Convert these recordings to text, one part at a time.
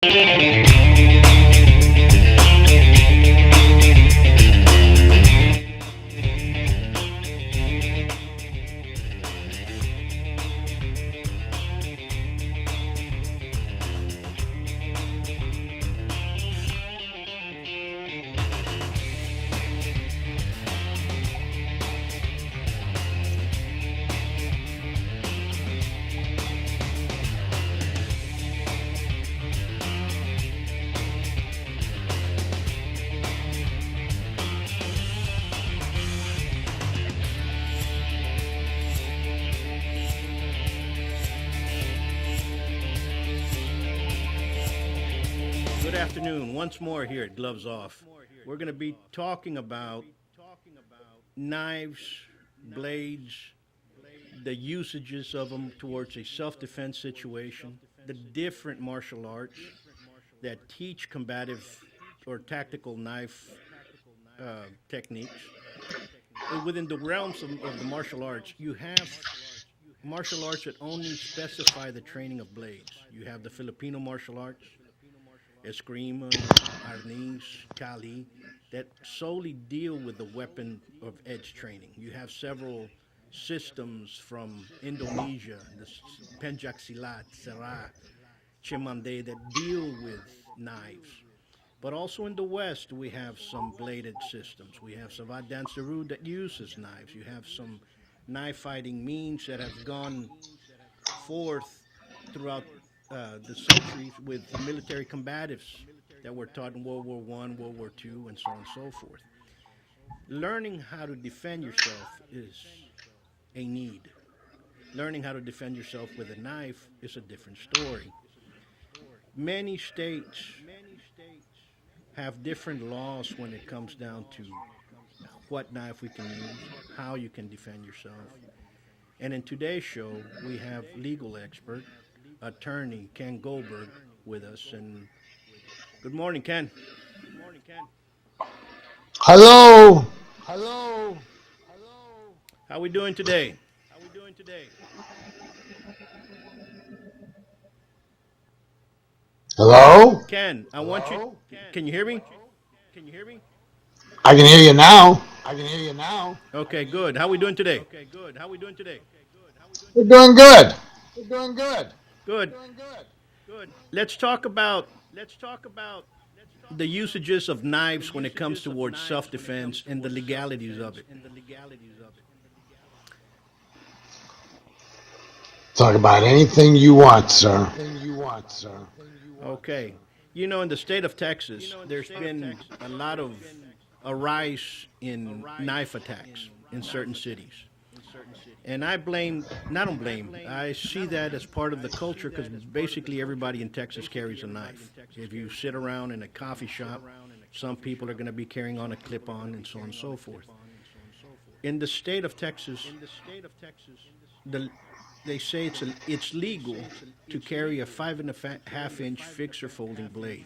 Good afternoon. Once more here at Gloves Off. We're going to be talking about knives, blades, the usages of them towards a self-defense situation, the different martial arts that teach combative or tactical knife techniques. Within the realms of the martial arts, you have martial arts that only specify the training of blades. You have the Filipino martial arts, Eskrima, Arnis, Kali, that solely deal with the weapon of edge training. You have several systems from Indonesia, the Pencak Silat, Serah, Chimande, that deal with knives. But also in the West, we have some bladed systems. We have Savad Danceru that uses knives. You have some knife fighting means that have gone forth throughout the centuries with military combatives that were taught in World War One, World War Two, and so on and so forth. Learning how to defend yourself is a need. Learning how to defend yourself with a knife is a different story. Many states have different laws when it comes down to what knife we can use, how you can defend yourself. And in today's show, we have legal expert, attorney Ken Goldberg with us. And good morning, Ken. Hello. Hello. How we doing today? Hello. Ken, I want you. Can you hear me? I can hear you now. Okay, good. How we doing today? We're doing good. Good. Let's talk about the usages of knives when it comes towards self-defense and the legalities of it. Talk about anything you want, sir. Okay. You know, in the state of Texas, there's been a lot of a rise in knife attacks in certain cities. And I don't blame, I see that as part of the culture because basically everybody in Texas carries a knife. If you sit around in a coffee shop, some people are going to be carrying on a clip on and so on and so forth. In the state of Texas, the, they say it's legal to carry a 5.5 inch fixer folding blade.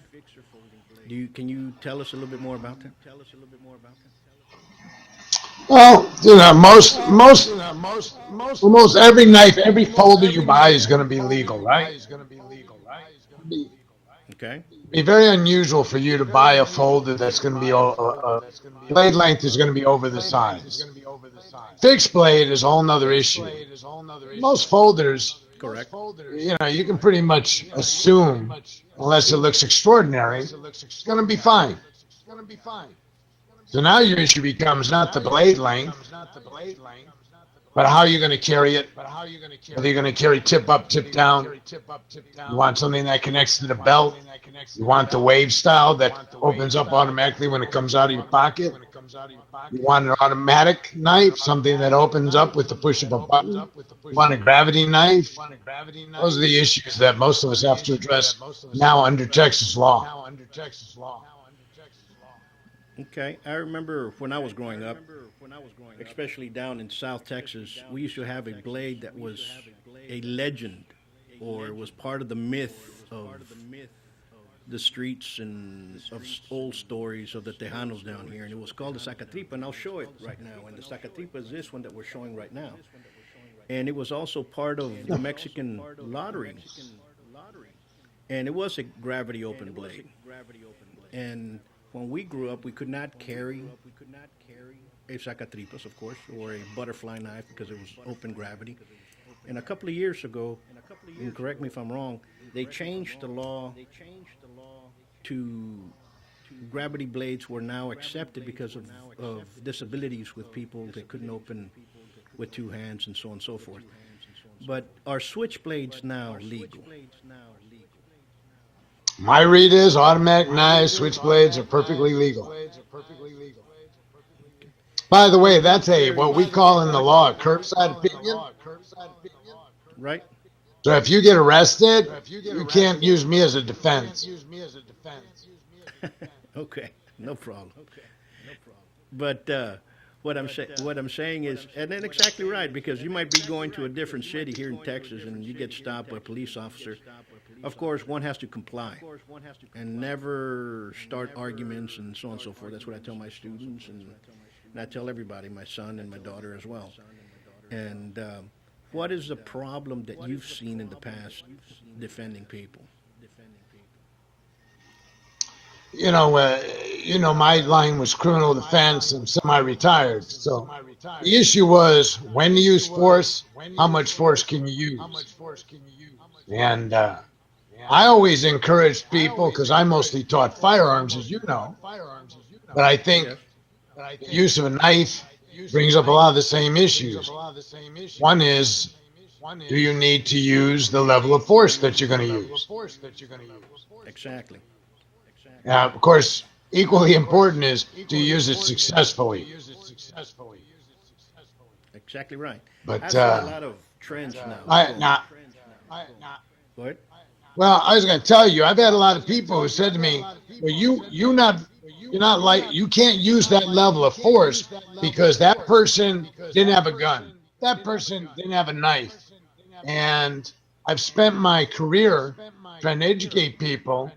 Can you tell us a little bit more about that? Well, most every knife, every folder you buy is going to be legal, right? Okay. Be very unusual for you to buy a folder that's going to be blade length is going to be over the size. Fixed blade is a whole nother issue. Most folders, Correct. You can pretty much assume, unless it looks extraordinary, it's going to be fine. So now your issue becomes not the blade length, but how you're going to carry it. Whether you're going to carry tip up, tip down. You want something that connects to the belt. You want the wave style that opens up automatically when it comes out of your pocket. You want an automatic knife, something that opens up with the push of a button. You want a gravity knife. Those are the issues that most of us have to address now under Texas law. Okay. I remember when I was growing up, especially down in South Texas, we used to have a blade that was a legend or it was part of the myth of the streets and of old stories of the Tejanos down here, and it was called the Sacatripa, and I'll show it right now. And the Sacatripa is this one that we're showing right now, and it was also part of the Mexican lottery. and it was a gravity open blade. And when we grew up, we could not carry a sacatripas, of course, or a butterfly knife because it was open gravity. And a couple of years ago, and correct me if I'm wrong, they changed the law to gravity blades were now accepted because of disabilities with people that couldn't open with two hands and so on and so forth. But are switchblades now legal? My read is automatic knives, switchblades are perfectly legal. By the way, that's what we call in the law a curbside opinion. Right? So if you get arrested, you can't use me as a defense. Okay, no problem. But what I'm saying is, and then exactly right, because you might be going to a different city here in Texas, and you get stopped by a police officer. Of course, one has to comply and never start arguments and so on and so forth. That's what I tell my students, and I tell everybody, my son and my daughter as well. And what is the problem that you've seen in the past defending people? My line was criminal defense and semi-retired. So the issue was when to use force, how much force can you use? And I always encourage people, because I mostly taught firearms, as you know, but I think the use of a knife brings up a lot of the same issues. One is, do you need to use the level of force that you're going to use? Exactly. Of course, equally important is, do you use it successfully? Exactly right. But I've seen a lot of trends now. Go ahead. Well, I was going to tell you, I've had a lot of people who said to me, "Well, you're not like you can't use that level of force because that person didn't have a gun, that person didn't have a knife." And I've spent my career trying to educate people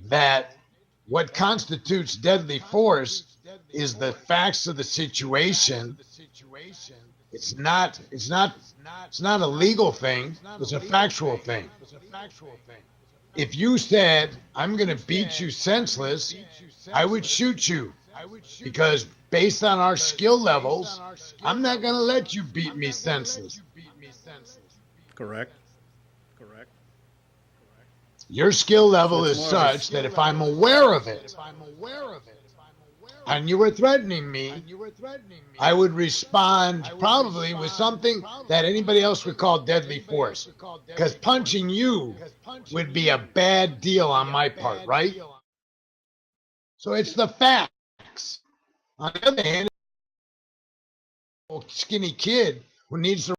that what constitutes deadly force is the facts of the situation. It's not a legal thing. It's a factual thing. If you said, "I'm going to beat you senseless," I would shoot you, because based on our skill levels, I'm not going to let you beat me senseless. Correct. Your skill level is such that if I'm aware of it, and you were threatening me, I would respond probably with something that anybody else would call deadly force. Because punching you would be a bad deal on my part, right? So it's the facts. On the other hand, a skinny kid who needs to,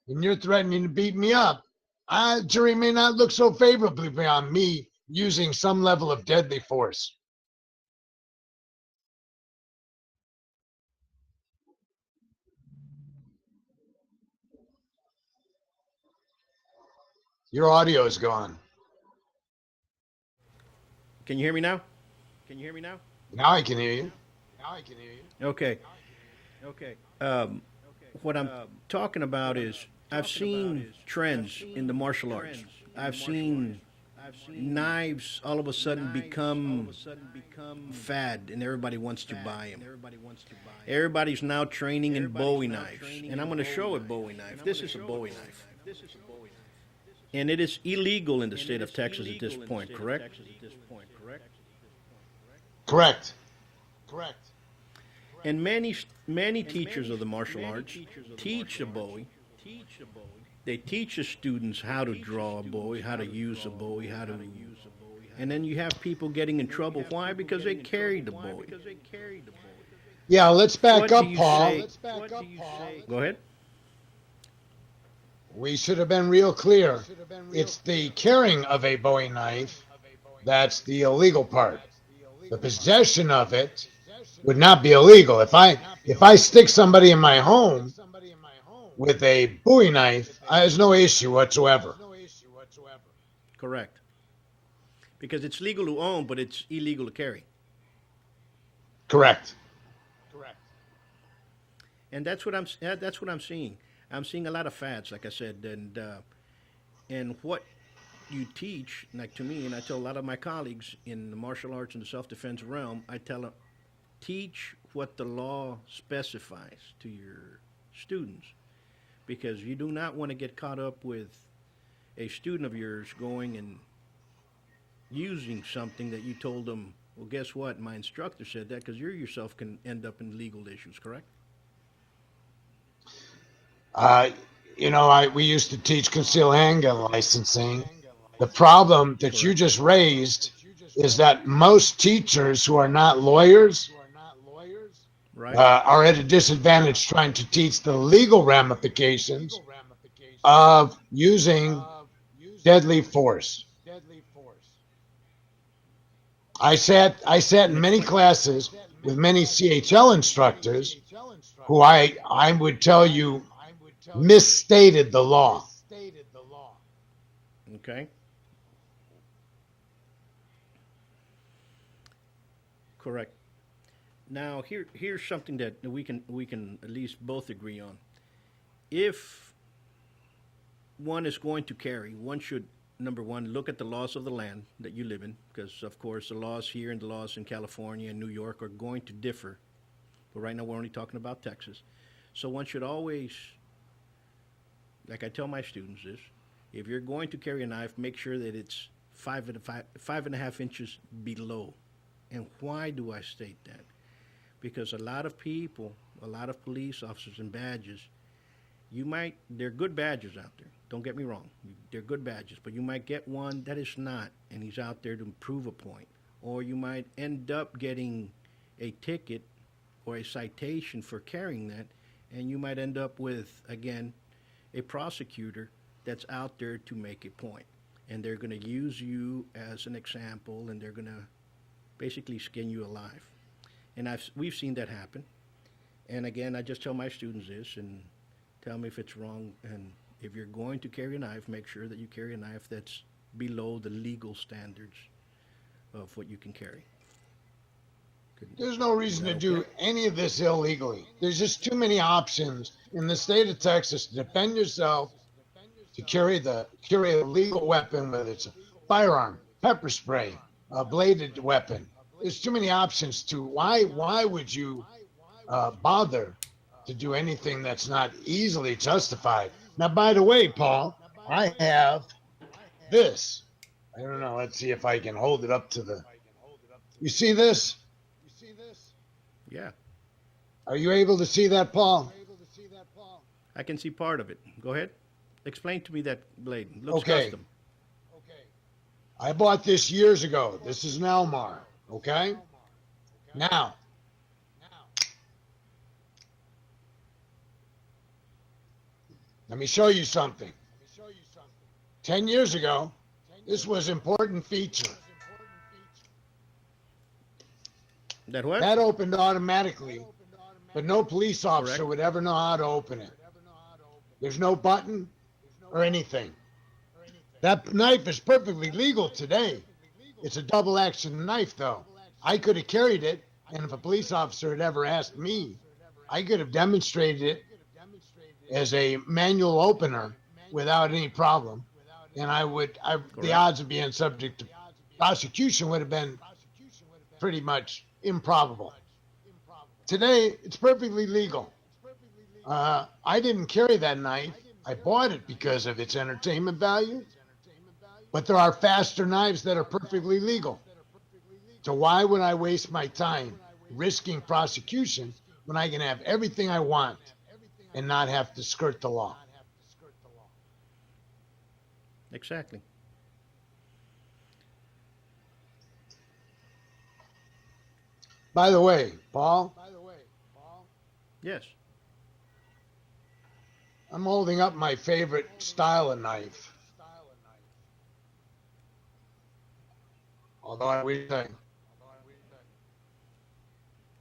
and you're threatening to beat me up, jury may not look so favorably on me using some level of deadly force. Your audio is gone. Can you hear me now? Now I can hear you. Okay. What I'm talking about is I've seen trends in the martial arts. I've seen knives all of a sudden become fad, and everybody wants to buy them. Everybody's now training in Bowie knives, and I'm going to show a Bowie knife. This is a Bowie knife, and it is illegal in the state of Texas at this point. Correct? Correct. And many teachers of the martial arts teach a Bowie. They teach the students how to draw a Bowie, how to use a Bowie, and then you have people getting in trouble. Why? Because they carried the Bowie. Yeah, let's back up, Paul. Go ahead. We should have been real clear. It's the carrying of a Bowie knife that's the illegal part. The possession of it would not be illegal. If I stick somebody in my home with a Bowie knife, there's no issue whatsoever. Correct. Because it's legal to own, but it's illegal to carry. Correct. And that's what I'm seeing. I'm seeing a lot of fads, like I said, and what you teach, like to me, and I tell a lot of my colleagues in the martial arts and the self-defense realm, I tell them, teach what the law specifies to your students, because you do not want to get caught up with a student of yours going and using something that you told them, well, guess what? My instructor said that, because you yourself can end up in legal issues, correct? Uh, we used to teach concealed handgun licensing. The problem that you Correct. just raised is that most teachers who are not lawyers Right? are at a disadvantage trying to teach the legal ramifications of using deadly force. I sat in And many explain. classes with many CHL instructors who I would tell you misstated the law. Okay. Correct. Now here's something that we can at least both agree on. If one is going to carry, one should, number one, look at the laws of the land that you live in, because of course the laws here and the laws in California and New York are going to differ. But right now we're only talking about Texas. So one should always, like I tell my students, this: if you're going to carry a knife, make sure that it's 5.5 inches below. And why do I state that? Because a lot of people, a lot of police officers and badges, they're good badges out there. Don't get me wrong. They're good badges, but you might get one that is not, and he's out there to prove a point. Or you might end up getting a ticket or a citation for carrying that, and you might end up with, again, a prosecutor that's out there to make a point. And they're going to use you as an example, and they're going to basically skin you alive. And we've seen that happen. And again, I just tell my students this, and tell me if it's wrong. And if you're going to carry a knife, make sure that you carry a knife that's below the legal standards of what you can carry. There's no reason to Okay? do any of this illegally. There's just too many options in the state of Texas to defend yourself, to carry a legal weapon, whether it's a firearm, pepper spray, a bladed weapon. There's too many options to why would you bother to do anything that's not easily justified? Now, by the way, Paul, I have this. I don't know. Let's see if I can hold it up to the. You see this? Yeah, Are you able to see that, Paul? I can see part of it. Go ahead. Explain to me that blade. Looks Okay. custom. I bought this years ago. This is an Elmar. Okay. Now, let me show you something. 10 years ago, this was an important feature. That what? That opened automatically, but no police officer Correct. would ever know how to open it. There's no button or anything. That knife is perfectly legal today. It's a double action knife, though. I could have carried it, and if a police officer had ever asked me, I could have demonstrated it as a manual opener without any problem. And the Correct. odds of being subject to prosecution would have been pretty much improbable. Today, it's perfectly legal. I didn't carry that knife. I bought it because of its entertainment value. But there are faster knives that are perfectly legal. So why would I waste my time risking prosecution when I can have everything I want and not have to skirt the law? Exactly. By the way, Paul, Yes. I'm holding up my favorite style of knife. Although I wish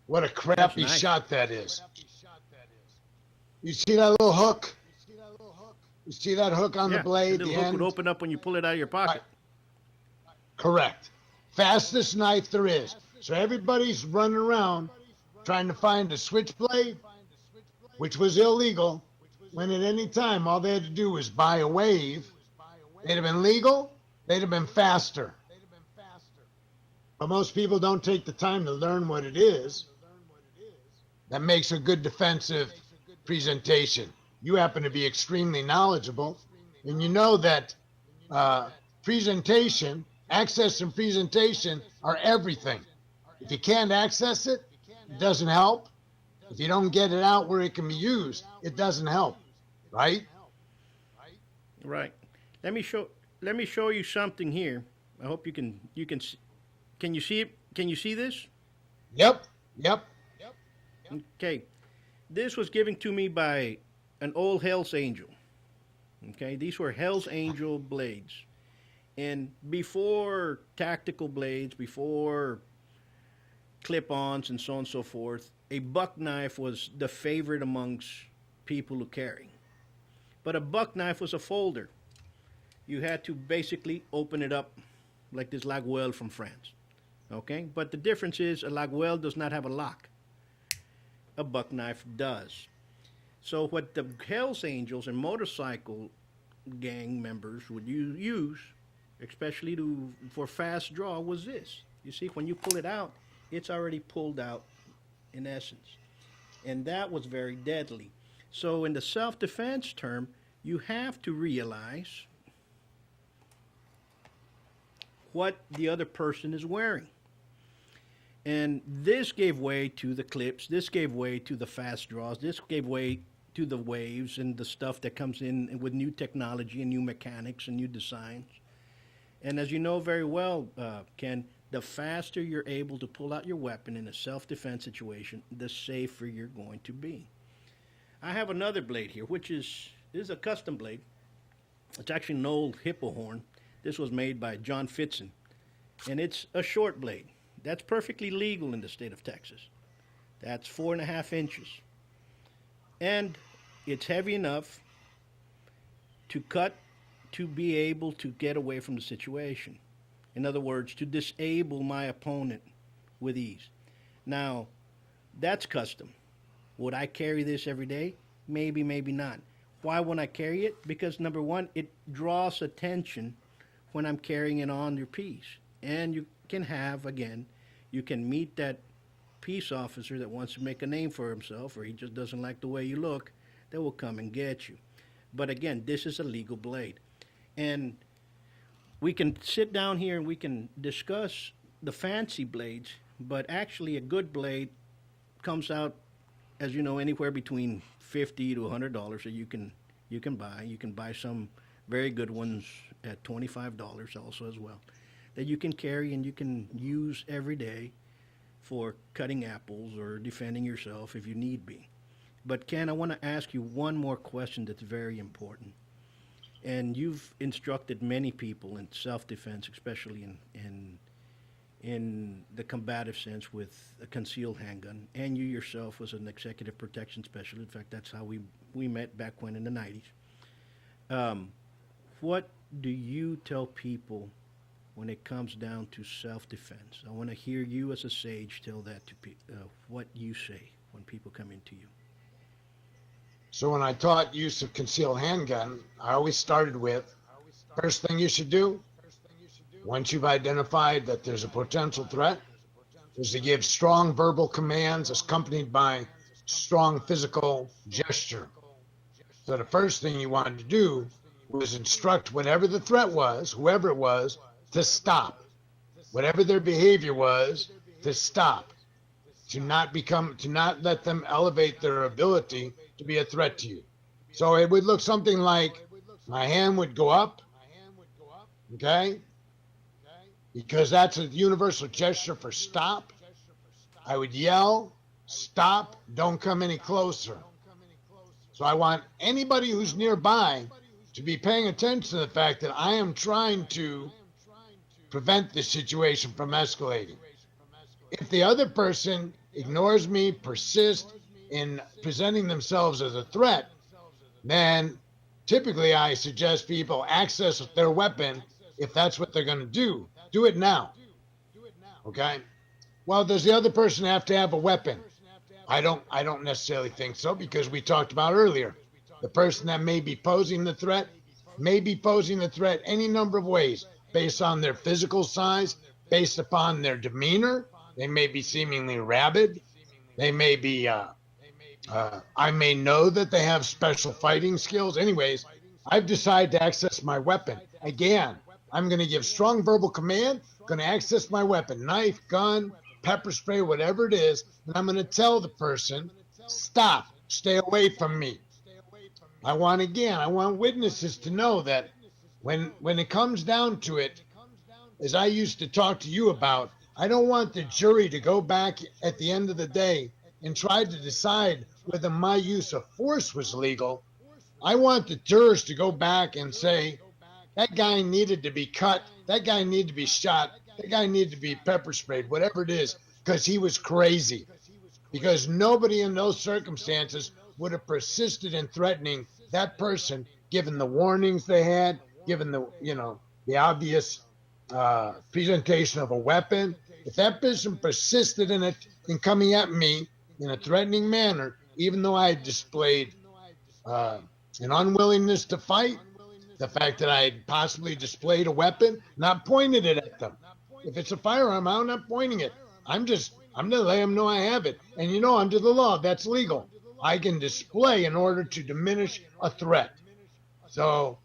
what a crappy nice. shot that is. You see that little hook? You see that hook on the Yeah. The blade, little the hook end? would open up when you pull it out of your pocket. Correct. Fastest knife there is. So everybody's running around trying to find a switchblade, which was illegal, when at any time all they had to do was buy a wave. They'd have been legal, they'd have been faster. But most people don't take the time to learn what it is that makes a good defensive presentation. You happen to be extremely knowledgeable, and you know that presentation, access and presentation are everything. If you can't access it, it doesn't help. If you don't get it out where it can be used, it doesn't help, right? Right. Let me show you something here. I hope can you see it? Can you see this? Yep, yep. Okay. This was given to me by an old Hell's Angel. Okay, these were Hell's Angel blades. And before tactical blades, before clip-ons and so on and so forth, a buck knife was the favorite amongst people who carry. But a buck knife was a folder. You had to basically open it up like this laguelle from France. Okay, but the difference is a laguelle does not have a lock. A buck knife does. So what the Hells Angels and motorcycle gang members would use, especially for fast draw, was this. You see, when you pull it out, it's already pulled out in essence. And that was very deadly. So in the self-defense term, you have to realize what the other person is wearing. And this gave way to the clips. This gave way to the fast draws. This gave way to the waves and the stuff that comes in with new technology and new mechanics and new designs. And as you know very well, Ken, the faster you're able to pull out your weapon in a self-defense situation, the safer you're going to be. I have another blade here, this is a custom blade. It's actually an old hippo horn. This was made by John Fitzen, and it's a short blade. That's perfectly legal in the state of Texas. That's 4.5 inches. And it's heavy enough to cut to be able to get away from the situation. In other words, to disable my opponent with ease. Now, that's custom. Would I carry this every day? Maybe, maybe not. Why would I carry it? Because number one, it draws attention when I'm carrying it on your piece. And you can have, again, you can meet that peace officer that wants to make a name for himself, or he just doesn't like the way you look, that will come and get you. But again, this is a legal blade. And we can sit down here and we can discuss the fancy blades, but actually a good blade comes out, as you know, anywhere between $50 to $100 that you can buy. You can buy some very good ones at $25 also as well, that you can carry and you can use every day for cutting apples or defending yourself if you need be. But Ken, I want to ask you one more question that's very important. And you've instructed many people in self-defense, especially in the combative sense with a concealed handgun. And you yourself was an executive protection specialist. In fact, that's how we met back when in the 90s. What do you tell people when it comes down to self-defense? I want to hear you as a sage tell that to what you say when people come into you. So when I taught use of concealed handgun, I always started with, first thing you should do, once you've identified that there's a potential threat, is to give strong verbal commands accompanied by strong physical gesture. So the first thing you wanted to do was instruct whatever the threat was, whoever it was, to stop. Whatever their behavior was, to stop. To not let them elevate their ability to be a threat to you. So it would look something like my hand would go up, okay? Because that's a universal gesture for stop. I would yell, stop, don't come any closer. So I want anybody who's nearby to be paying attention to the fact that I am trying to prevent this situation from escalating. If the other person ignores me, persists in presenting themselves as a threat, then typically I suggest people access their weapon if that's what they're going to do. Do it now. Okay? Well, does the other person have to have a weapon? I don't necessarily think so, because we talked about earlier, the person that may be posing the threat any number of ways. based on their physical size, based upon their demeanor. They may be seemingly rabid. They may be, I may know that they have special fighting skills. Anyways, I've decided to access my weapon. Again, I'm going to give strong verbal command, going to access my weapon, knife, gun, pepper spray, whatever it is, and I'm going to tell the person, stop, stay away from me. I want witnesses to know that when it comes down to it, as I used to talk to you about, I don't want the jury to go back at the end of the day and try to decide whether my use of force was legal. I want the jurors to go back and say, that guy needed to be cut, that guy needed to be shot, that guy needed to be pepper sprayed, whatever it is, because he was crazy. Because nobody in those circumstances would have persisted in threatening that person, given the warnings they had, given the obvious presentation of a weapon. If that person persisted in it, in coming at me in a threatening manner, even though I had displayed an unwillingness to fight, the fact that I had possibly displayed a weapon, not pointed it at them. If it's a firearm, I'm not pointing it. I'm going to let them know I have it. And under the law, that's legal. I can display in order to diminish a threat. So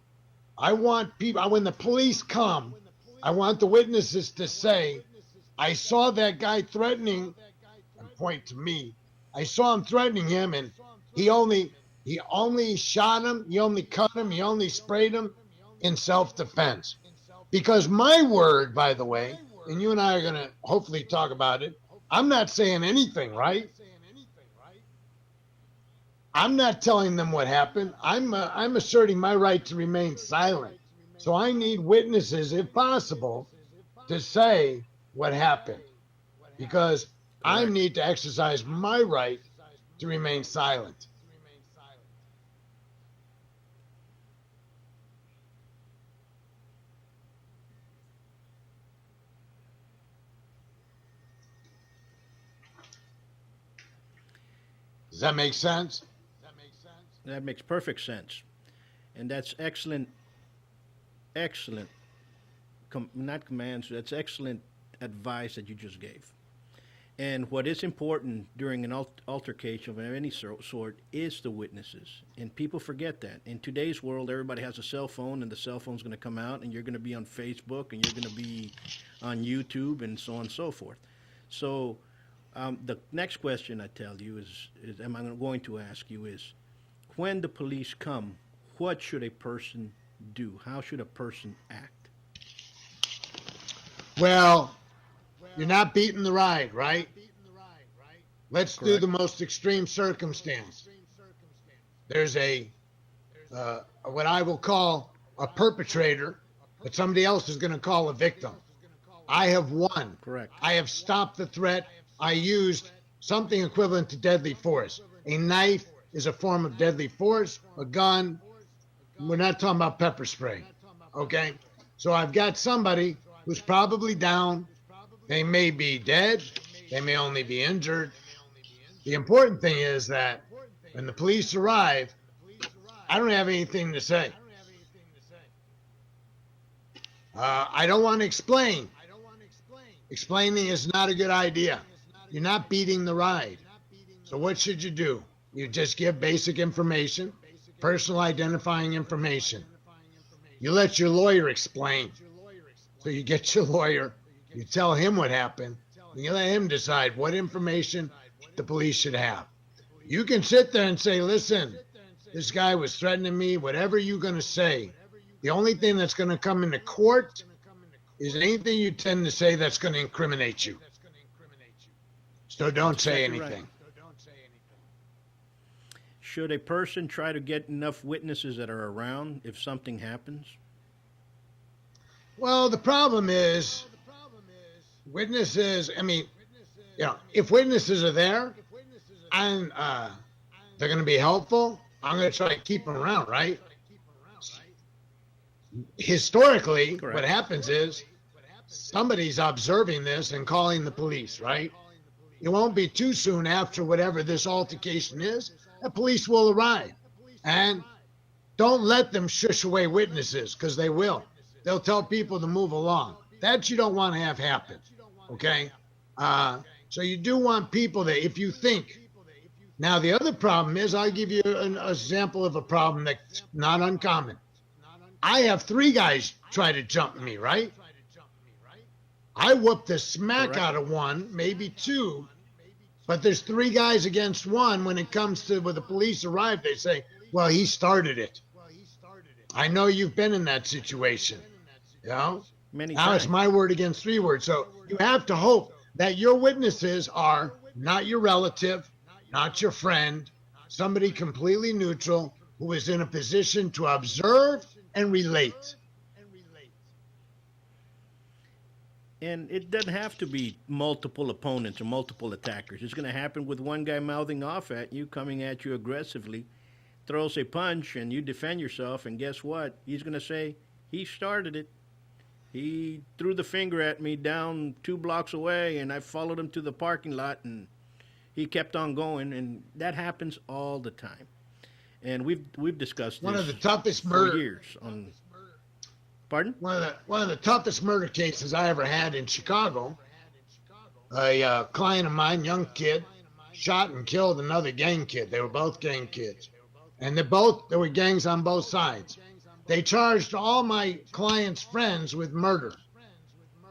I want people, when the police come, I want the witnesses to say, I saw that guy threatening, and point to me. I saw him threatening him, and he only shot him, he only cut him, he only sprayed him in self-defense. Because my word, by the way, and you and I are going to hopefully talk about it, I'm not saying anything, right? I'm not telling them what happened. I'm asserting my right to remain silent. So I need witnesses, if possible, to say what happened. Because I need to exercise my right to remain silent. Does that make sense? That makes perfect sense. And that's excellent, not commands, that's excellent advice that you just gave. And what is important during an altercation of any sort is the witnesses. And people forget that. In today's world, everybody has a cell phone, and the cell phone's going to come out, and you're going to be on Facebook, and you're going to be on YouTube, and so on and so forth. So the next question I tell you is I'm going to ask you is, when the police come, what should a person do? How should a person act? Well, you're not beating the ride, right? Let's Correct. do the most extreme circumstance. There's what I will call a perpetrator, but somebody else is going to call a victim. I have won. Correct. I have stopped the threat. I used something equivalent to deadly force. A knife is a form of deadly force, a gun. We're not talking about pepper spray, okay? So I've got somebody who's probably down. They may be dead. They may only be injured. The important thing is that when the police arrive, I don't have anything to say. I don't want to explain. Explaining is not a good idea. You're not beating the ride. So what should you do? You just give basic information, personal identifying information. You let your lawyer explain. So you get your lawyer, you tell him what happened, and you let him decide what information the police should have. You can sit there and say, listen, this guy was threatening me, whatever you're going to say. The only thing that's going to come into court is anything you tend to say that's going to incriminate you. So don't say anything. Right. Should a person try to get enough witnesses that are around if something happens? Well, the problem is witnesses, if witnesses are there and they're going to be helpful, I'm going to try to keep them around, right? Historically, Correct. what happens is somebody's observing this and calling the police, right? It won't be too soon after whatever this altercation is, the police will arrive. And don't let them shush away witnesses, because they will. they'll tell people to move along. That you don't want to have happen, okay? So you do want people that, if you think. Now, the other problem is, I'll give you an example of a problem that's not uncommon. I have 3 guys try to jump me, right? I whooped the smack out of 1, maybe 2, but there's 3 guys against 1. When it comes to when the police arrive, they say, well, he started it. I know you've been in that situation, you know? Many Now times. it's my word against 3 words. So you have to hope that your witnesses are not your relative, not your friend, somebody completely neutral who is in a position to observe and relate. And it doesn't have to be multiple opponents or multiple attackers. It's going to happen with one guy mouthing off at you, coming at you aggressively, throws a punch, and you defend yourself, and guess what? He's going to say, he started it. He threw the finger at me down 2 blocks away, and I followed him to the parking lot, and he kept on going, and that happens all the time. And we've discussed One this of the toughest for years. Pardon? One of the toughest murder cases I ever had in Chicago. A client of mine, young kid, shot and killed another gang kid. They were both gang kids, and there were gangs on both sides. They charged all my client's friends with murder.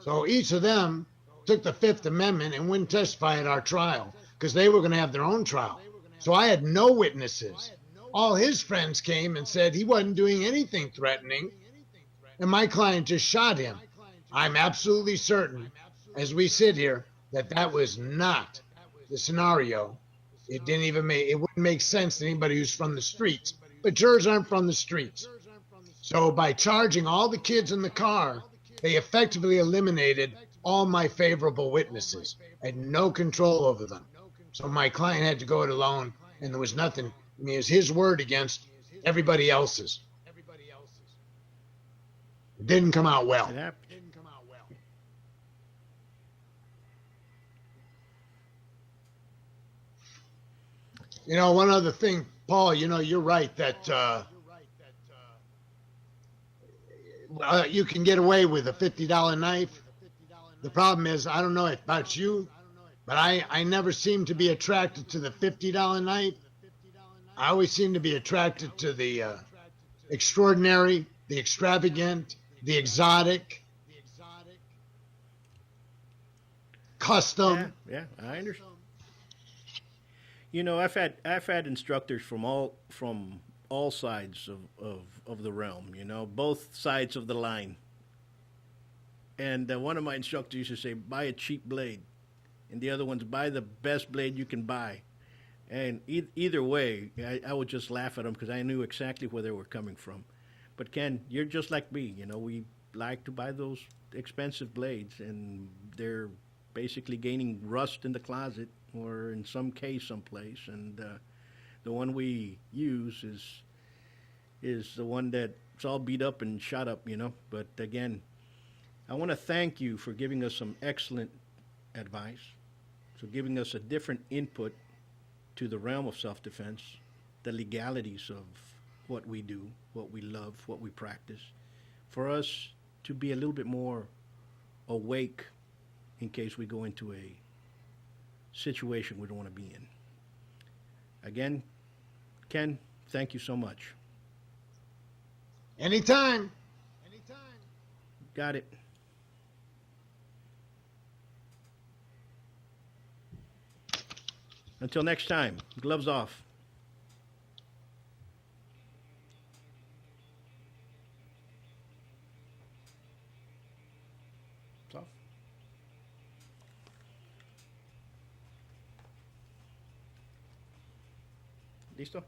So each of them took the Fifth Amendment and wouldn't testify at our trial because they were going to have their own trial. So I had no witnesses. All his friends came and said he wasn't doing anything threatening, and my client just shot him. I'm absolutely certain, as we sit here, that that was not the scenario. It wouldn't make sense to anybody who's from the streets. But jurors aren't from the streets. So by charging all the kids in the car, they effectively eliminated all my favorable witnesses. I had no control over them. So my client had to go it alone, and there was nothing. I mean, it was his word against everybody else's. It didn't come out well. It happened. You know, one other thing, Paul, you know, you're right that you can get away with a $50 knife. The problem is, I don't know about you, but I never seem to be attracted to the $50 knife. I always seem to be attracted to the extraordinary, the extravagant, the exotic, custom. Yeah, I understand. You know, I've had instructors from all sides of the realm. You know, both sides of the line. And one of my instructors used to say, "Buy a cheap blade," and the other one's, "Buy the best blade you can buy." And either way, I would just laugh at them because I knew exactly where they were coming from. But Ken, you're just like me. You know, we like to buy those expensive blades, and they're basically gaining rust in the closet or in some case someplace. And the one we use is the one that's all beat up and shot up. You know. But again, I want to thank you for giving us some excellent advice, for giving us a different input to the realm of self-defense, the legalities of what we do, what we love, what we practice, for us to be a little bit more awake in case we go into a situation we don't want to be in. Again, Ken, thank you so much. Anytime. Got it. Until next time, gloves off. It's off. Listo?